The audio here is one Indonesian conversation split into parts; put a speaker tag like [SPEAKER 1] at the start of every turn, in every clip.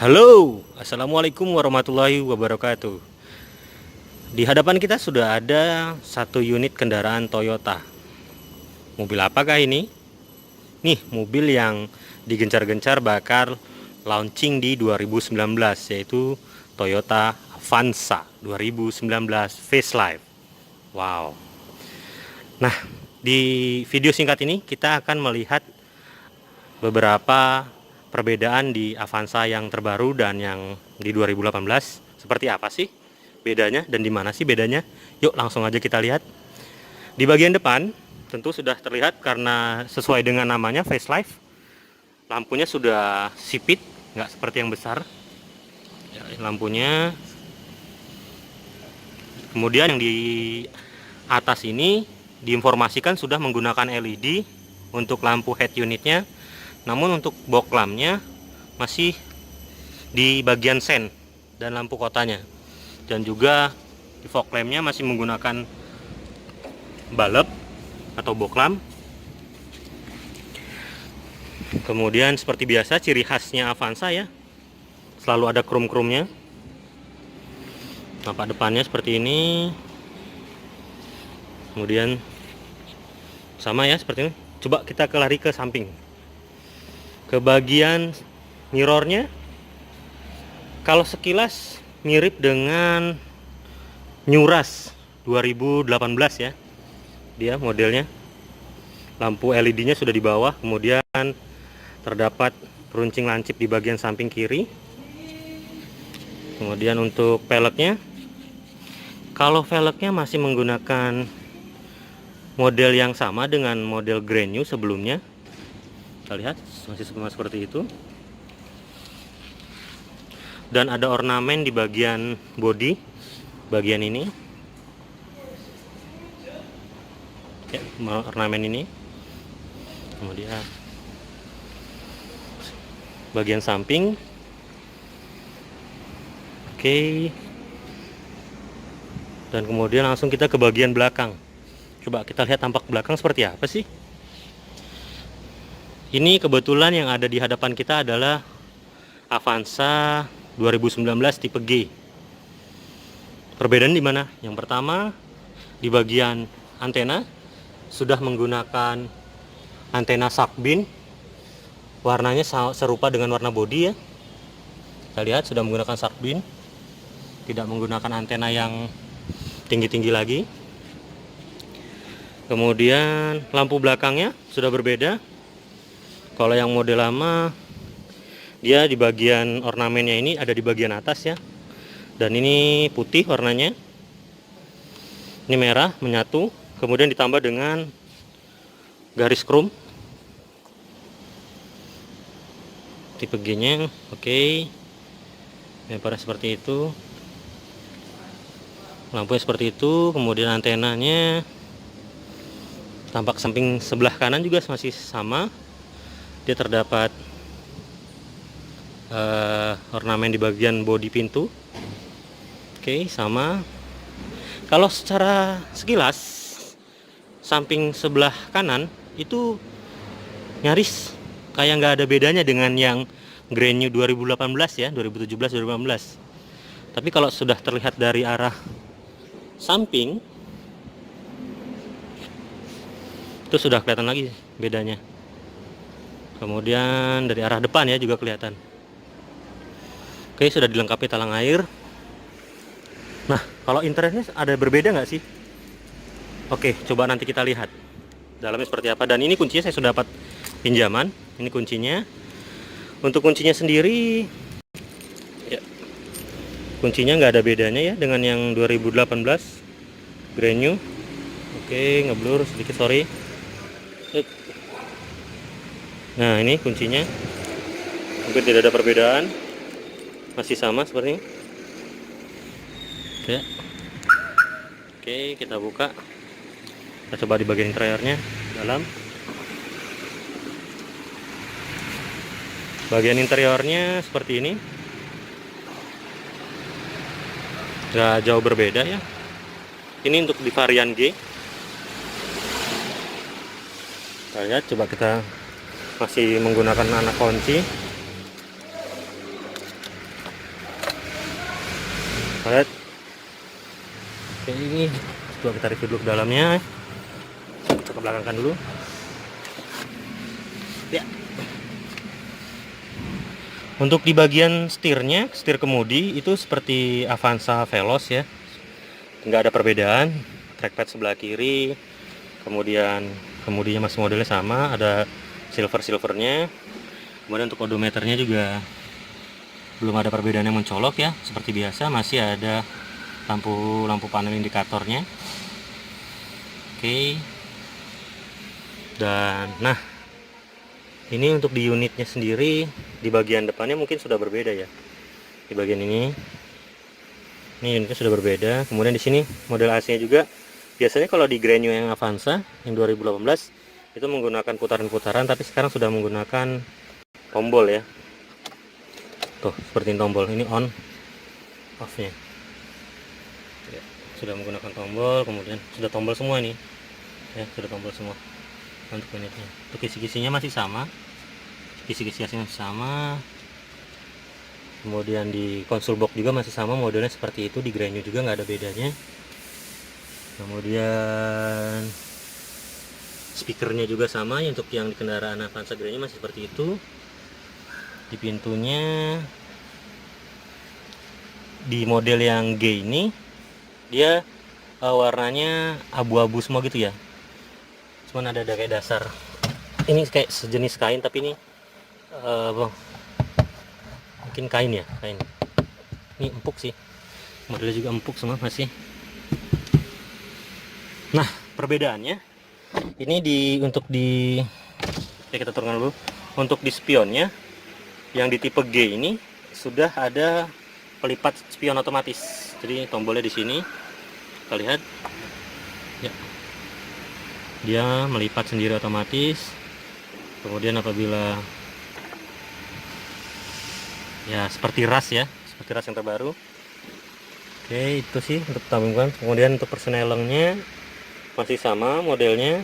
[SPEAKER 1] Halo, assalamualaikum warahmatullahi wabarakatuh. Di hadapan kita sudah ada satu unit kendaraan Toyota. Mobil apakah ini? Nih, mobil yang digencar-gencar bakal launching di 2019, yaitu Toyota Avanza 2019 Facelift. Wow. Nah, di video singkat ini kita akan melihat beberapa perbedaan di Avanza yang terbaru dan yang di 2018. Seperti apa sih bedanya dan di mana sih bedanya? Yuk langsung aja kita lihat. Di bagian depan tentu sudah terlihat karena sesuai dengan namanya Facelift. Lampunya sudah sipit, nggak seperti yang besar. Ya, lampunya. Kemudian yang di atas ini diinformasikan sudah menggunakan LED untuk lampu head unitnya. Namun untuk box lampnya masih di bagian sen dan lampu kotanya, dan juga di fog lampnya masih menggunakan balep atau box lamp. Kemudian seperti biasa ciri khasnya Avanza ya, selalu ada krum-krumnya. Nampak depannya seperti ini. Kemudian sama ya seperti ini. Coba kita lari ke samping. Ke bagian mirrornya, kalau sekilas mirip dengan New Rush 2018 ya, dia modelnya. Lampu LED-nya sudah di bawah, kemudian terdapat runcing lancip di bagian samping kiri. Kemudian untuk velgnya, kalau velgnya masih menggunakan model yang sama dengan model Grand New sebelumnya. Kita lihat masih sama seperti itu, dan ada ornamen di bagian bodi bagian ini ya, ornamen ini. Kemudian bagian samping, oke. Dan kemudian langsung kita ke bagian belakang. Coba kita lihat tampak belakang seperti apa sih. Ini kebetulan yang ada di hadapan kita adalah Avanza 2019 tipe G. Perbedaan di mana? Yang pertama, di bagian antena sudah menggunakan antena Sharkbin. Warnanya serupa dengan warna bodi ya. Kita lihat sudah menggunakan Sharkbin, tidak menggunakan antena yang tinggi-tinggi lagi. Kemudian lampu belakangnya sudah berbeda. Kalau yang model lama, dia di bagian ornamennya ini ada di bagian atas ya. Dan ini putih warnanya. Ini merah menyatu, kemudian ditambah dengan garis krum. Tipe G-nya, oke. Lemparnya seperti itu. Lampunya seperti itu, kemudian antenanya tampak samping sebelah kanan juga masih sama. Dia terdapat ornamen di bagian bodi pintu. Oke, sama. Kalau secara sekilas samping sebelah kanan itu nyaris kayak nggak ada bedanya dengan yang Grand New 2018 ya, 2017 2018. Tapi kalau sudah terlihat dari arah samping itu sudah kelihatan lagi bedanya. Kemudian dari arah depan ya juga kelihatan. Oke, sudah dilengkapi talang air. Nah, kalau interiornya ada berbeda nggak sih? Oke, coba nanti kita lihat dalamnya seperti apa. Dan ini kuncinya saya sudah dapat pinjaman. Ini kuncinya. Untuk kuncinya sendiri, ya, kuncinya nggak ada bedanya ya dengan yang 2018 Grand New. Oke, ngeblur sedikit, sorry. Nah, ini kuncinya mungkin tidak ada perbedaan, masih sama seperti ini. Oke, kita buka. Kita coba di bagian interiornya dalam. Bagian interiornya seperti ini, nggak jauh berbeda ya. Ini untuk di varian G. Kita lihat, coba kita masih menggunakan anak kunci. lihat. Oke, ini coba kita review dulu ke dalamnya. Kita ke belakangkan dulu ya. Untuk di bagian setirnya, setir kemudi itu seperti Avanza Veloz ya, nggak ada perbedaan. Trackpad sebelah kiri, kemudian kemudinya masih modelnya sama, ada silvernya. Kemudian untuk odometernya juga belum ada perbedaan yang mencolok ya, seperti biasa masih ada lampu panel indikatornya. Oke. Dan nah, ini untuk di unitnya sendiri, di bagian depannya mungkin sudah berbeda ya. Di bagian ini unitnya sudah berbeda. Kemudian di sini model AC-nya juga. Biasanya kalau di Grand New yang Avanza yang 2018 itu menggunakan putaran-putaran, tapi sekarang sudah menggunakan tombol ya. Tuh, seperti tombol ini on off-nya. Ya, sudah menggunakan tombol, kemudian sudah tombol semua nih. Ya, sudah tombol semua untuk unitnya. Untuk kisi-kisinya masih sama. Kisi-kisi masih sama. Kemudian di console box juga masih sama, modelnya seperti itu. Di Grand New juga nggak ada bedanya. Kemudian speakernya juga sama untuk yang di kendaraan Avanza Grand New masih seperti itu. Di pintunya, di model yang G ini dia warnanya abu-abu semua gitu ya, cuman ada kayak dasar ini kayak sejenis kain, tapi ini mungkin kain ya, kain ini empuk sih, modelnya juga empuk semua masih. Nah, perbedaannya ini untuk ya kita turunkan dulu. Untuk di spionnya yang di tipe G ini sudah ada pelipat spion otomatis. Jadi tombolnya di sini, kita lihat ya, dia melipat sendiri otomatis. Kemudian apabila ya seperti ras ya, seperti ras yang terbaru. Oke, itu sih untuk tabungan. Kemudian untuk persnelengnya masih sama modelnya.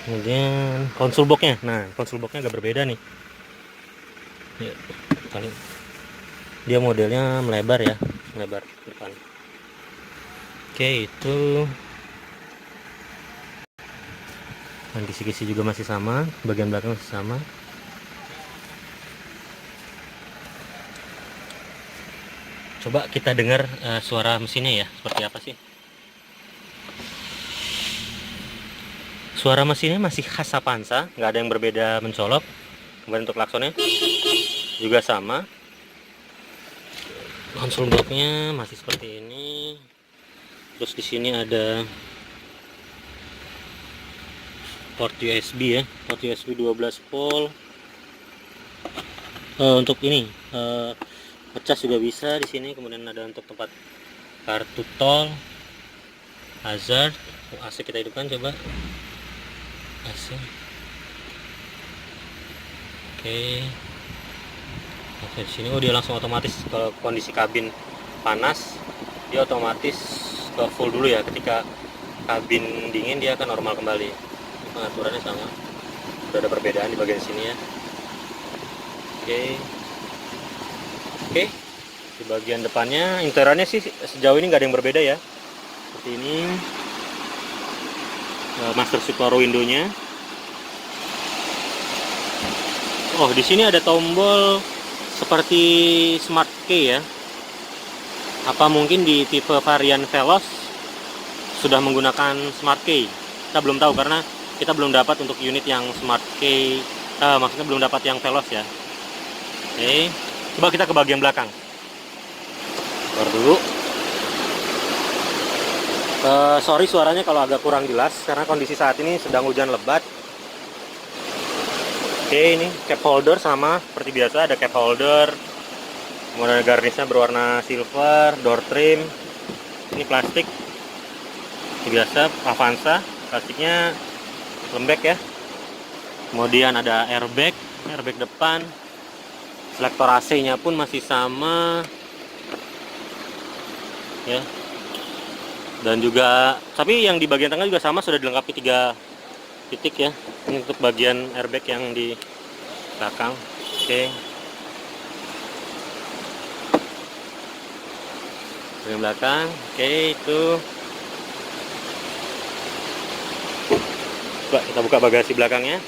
[SPEAKER 1] Kemudian console box-nya, nah console box-nya agak berbeda nih ya, kali dia modelnya melebar ya, melebar depan. Oke, itu dan kisi-kisi juga masih sama, bagian belakang masih sama. Coba kita dengar suara mesinnya ya, seperti apa sih. Suara mesinnya masih khas Avanza, nggak ada yang berbeda mencolok. Kemudian untuk klaksonnya juga sama. Console box-nya masih seperti ini. Terus di sini ada port USB ya, port USB 12 volt. Untuk ini ngecas juga bisa di sini. Kemudian ada untuk tempat kartu tol, hazard. AC kita hidupkan coba. AC. Oke. Oke, di sini dia langsung otomatis kalau kondisi kabin panas, dia otomatis ke full dulu ya. Ketika kabin dingin dia akan normal kembali. Pengaturannya sama. Sudah ada perbedaan di bagian sini ya. Oke. Di bagian depannya, interiornya sih sejauh ini nggak ada yang berbeda ya. Seperti ini. Master Suite Power Window-nya. Oh, di sini ada tombol seperti Smart Key ya. Apa mungkin di tipe varian Veloz sudah menggunakan Smart Key? Kita belum tahu karena kita belum dapat untuk unit yang Smart Key. Maksudnya belum dapat yang Veloz ya. Oke, coba kita ke bagian belakang. Keluar dulu. Sorry suaranya kalau agak kurang jelas karena kondisi saat ini sedang hujan lebat. Oke, ini cap holder sama seperti biasa, ada cap holder. Kemudian garnisnya berwarna silver, door trim. Ini plastik biasa Avanza, plastiknya lembek ya. Kemudian ada airbag depan. Selektor AC-nya pun masih sama ya. Dan juga, tapi yang di bagian tengah juga sama, sudah dilengkapi 3 titik ya. Ini untuk bagian airbag yang di belakang. Oke. bagian belakang. Oke, itu. Coba kita buka bagasi belakangnya.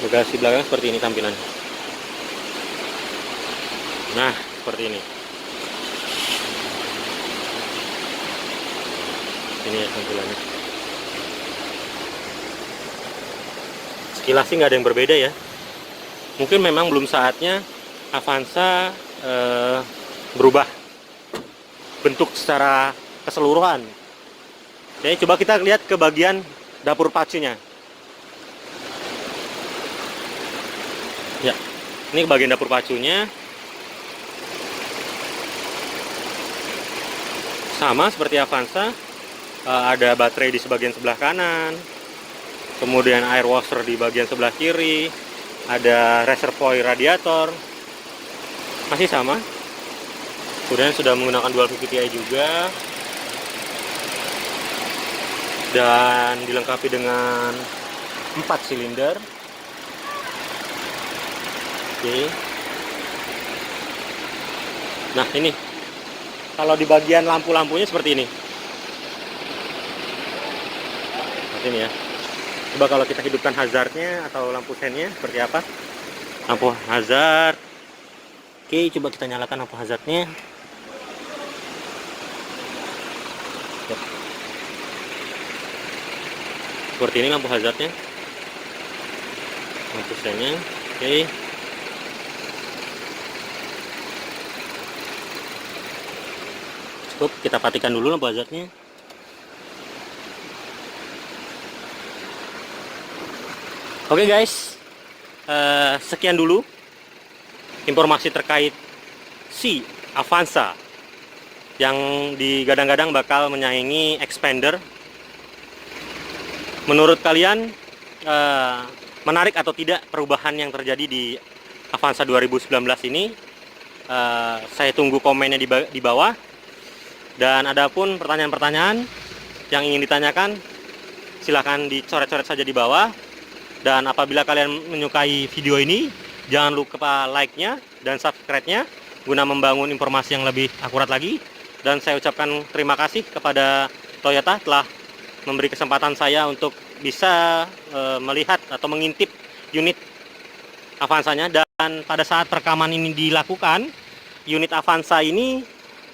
[SPEAKER 1] Bagasi belakang seperti ini tampilannya. Nah, seperti ini. Ini ya tampilannya. Sekilas sih nggak ada yang berbeda ya. Mungkin memang belum saatnya Avanza berubah bentuk secara keseluruhan. Jadi coba kita lihat ke bagian dapur pacunya. Ya, ini bagian dapur pacunya. Sama seperti Avanza, ada baterai di sebagian sebelah kanan, kemudian air washer di bagian sebelah kiri, ada reservoir radiator, masih sama. Kemudian sudah menggunakan dual VVT-i juga, dan dilengkapi dengan 4 silinder. Oke. Nah, ini kalau di bagian lampu-lampunya seperti ini. Seperti ini ya. Coba kalau kita hidupkan hazardnya atau lampu sennya seperti apa? Lampu hazard. Oke, coba kita nyalakan lampu hazardnya. Seperti ini lampu hazardnya. Lampu sennya. Oke. Cukup, kita patikan dulu lampu hazardnya. Oke guys, sekian dulu informasi terkait si Avanza yang digadang-gadang bakal menyaingi Xpander. Menurut kalian menarik atau tidak perubahan yang terjadi di Avanza 2019 ini? Saya tunggu komennya di bawah. Dan adapun pertanyaan-pertanyaan yang ingin ditanyakan, silahkan dicoret-coret saja di bawah. Dan apabila kalian menyukai video ini, jangan lupa like-nya dan subscribe-nya guna membangun informasi yang lebih akurat lagi. Dan saya ucapkan terima kasih kepada Toyota telah memberi kesempatan saya untuk bisa melihat atau mengintip unit Avanza-nya. Dan pada saat rekaman ini dilakukan, unit Avanza ini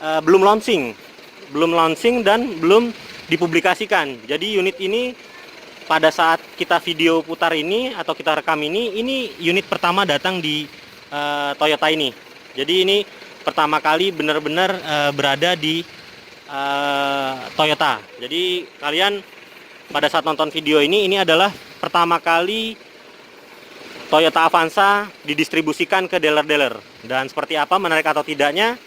[SPEAKER 1] belum launching dan belum dipublikasikan. Jadi unit ini pada saat kita video putar ini atau kita rekam ini unit pertama datang di Toyota ini. Jadi ini pertama kali benar-benar berada di Toyota. Jadi kalian pada saat nonton video ini adalah pertama kali Toyota Avanza didistribusikan ke dealer-dealer. Dan seperti apa, menarik atau tidaknya,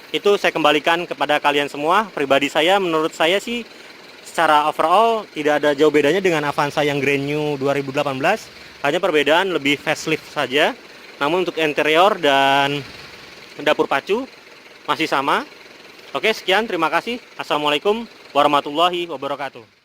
[SPEAKER 1] itu saya kembalikan kepada kalian semua. Pribadi saya, menurut saya sih secara overall tidak ada jauh bedanya dengan Avanza yang Grand New 2018. Hanya perbedaan lebih facelift saja. Namun untuk interior dan dapur pacu masih sama. Oke, sekian, terima kasih. Assalamualaikum warahmatullahi wabarakatuh.